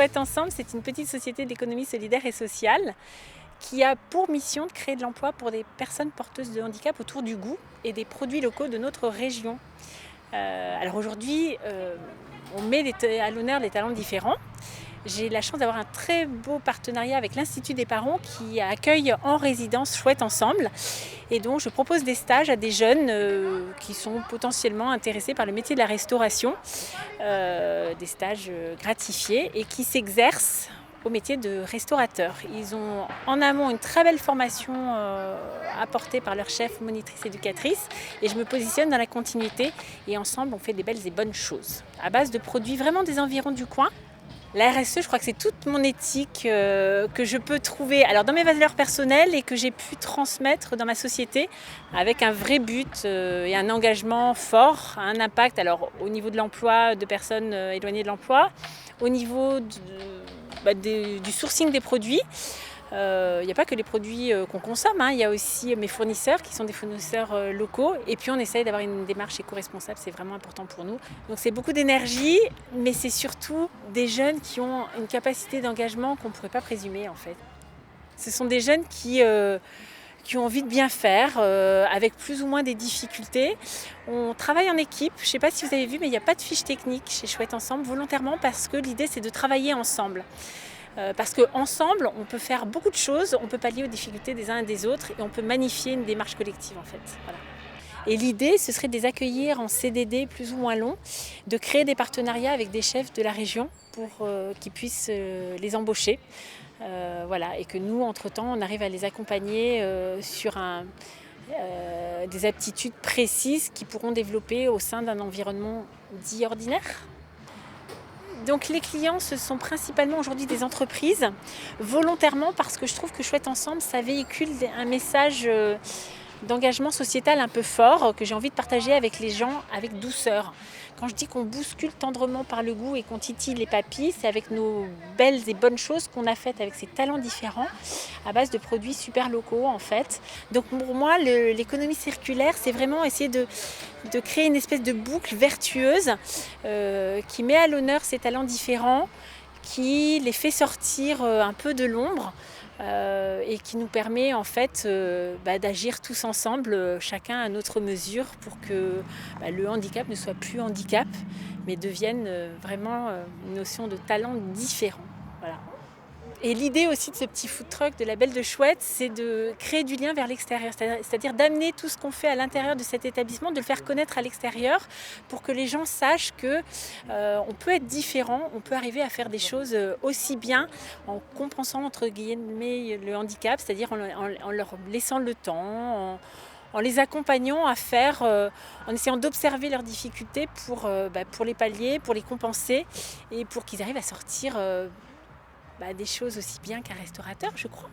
Chouette Ensemble, c'est une petite société d'économie solidaire et sociale qui a pour mission de créer de l'emploi pour des personnes porteuses de handicap autour du goût et des produits locaux de notre région. Alors aujourd'hui, on met à l'honneur des talents différents. J'ai la chance d'avoir un très beau partenariat avec l'Institut des parents qui accueille en résidence Chouette Ensemble. Et donc je propose des stages à des jeunes qui sont potentiellement intéressés par le métier de la restauration, des stages gratifiés et qui s'exercent au métier de restaurateur. Ils ont en amont une très belle formation apportée par leur chef, monitrice, éducatrice, et je me positionne dans la continuité et ensemble on fait des belles et bonnes choses à base de produits vraiment des environs du coin. La RSE, je crois que c'est toute mon éthique que je peux trouver alors dans mes valeurs personnelles et que j'ai pu transmettre dans ma société avec un vrai but et un engagement fort, un impact alors au niveau de l'emploi de personnes éloignées de l'emploi, au niveau du sourcing des produits. Il n'y a pas que les produits qu'on consomme, il y a aussi mes fournisseurs qui sont des fournisseurs locaux et puis on essaye d'avoir une démarche éco-responsable, c'est vraiment important pour nous. Donc c'est beaucoup d'énergie, mais c'est surtout des jeunes qui ont une capacité d'engagement qu'on ne pourrait pas présumer en fait. Ce sont des jeunes qui ont envie de bien faire, avec plus ou moins des difficultés. On travaille en équipe, je ne sais pas si vous avez vu, mais il n'y a pas de fiche technique chez Chouette Ensemble, volontairement parce que l'idée c'est de travailler ensemble. Parce qu'ensemble, on peut faire beaucoup de choses, on peut pallier aux difficultés des uns et des autres et on peut magnifier une démarche collective en fait. Voilà. Et l'idée, ce serait de les accueillir en CDD plus ou moins long, de créer des partenariats avec des chefs de la région pour qu'ils puissent les embaucher. Voilà. Et que nous, entre-temps, on arrive à les accompagner sur des aptitudes précises qu'ils pourront développer au sein d'un environnement dit ordinaire. Donc les clients, ce sont principalement aujourd'hui des entreprises, volontairement parce que je trouve que Chouette Ensemble, ça véhicule un message d'engagement sociétal un peu fort que j'ai envie de partager avec les gens avec douceur. Quand je dis qu'on bouscule tendrement par le goût et qu'on titille les papilles, c'est avec nos belles et bonnes choses qu'on a faites avec ces talents différents à base de produits super locaux en fait. Donc pour moi, l'économie circulaire, c'est vraiment essayer de créer une espèce de boucle vertueuse qui met à l'honneur ces talents différents, qui les fait sortir un peu de l'ombre et qui nous permet en fait d'agir tous ensemble, chacun à notre mesure pour que le handicap ne soit plus handicap mais devienne vraiment une notion de talent différent. Voilà. Et l'idée aussi de ce petit food truck de la Belle de Chouette, c'est de créer du lien vers l'extérieur, c'est-à-dire d'amener tout ce qu'on fait à l'intérieur de cet établissement, de le faire connaître à l'extérieur pour que les gens sachent qu'on peut être différent, on peut arriver à faire des choses aussi bien en compensant entre guillemets le handicap, c'est-à-dire en leur laissant le temps, en les accompagnant à faire, en essayant d'observer leurs difficultés pour les pallier, pour les compenser et pour qu'ils arrivent à sortir des choses aussi bien qu'un restaurateur, je crois.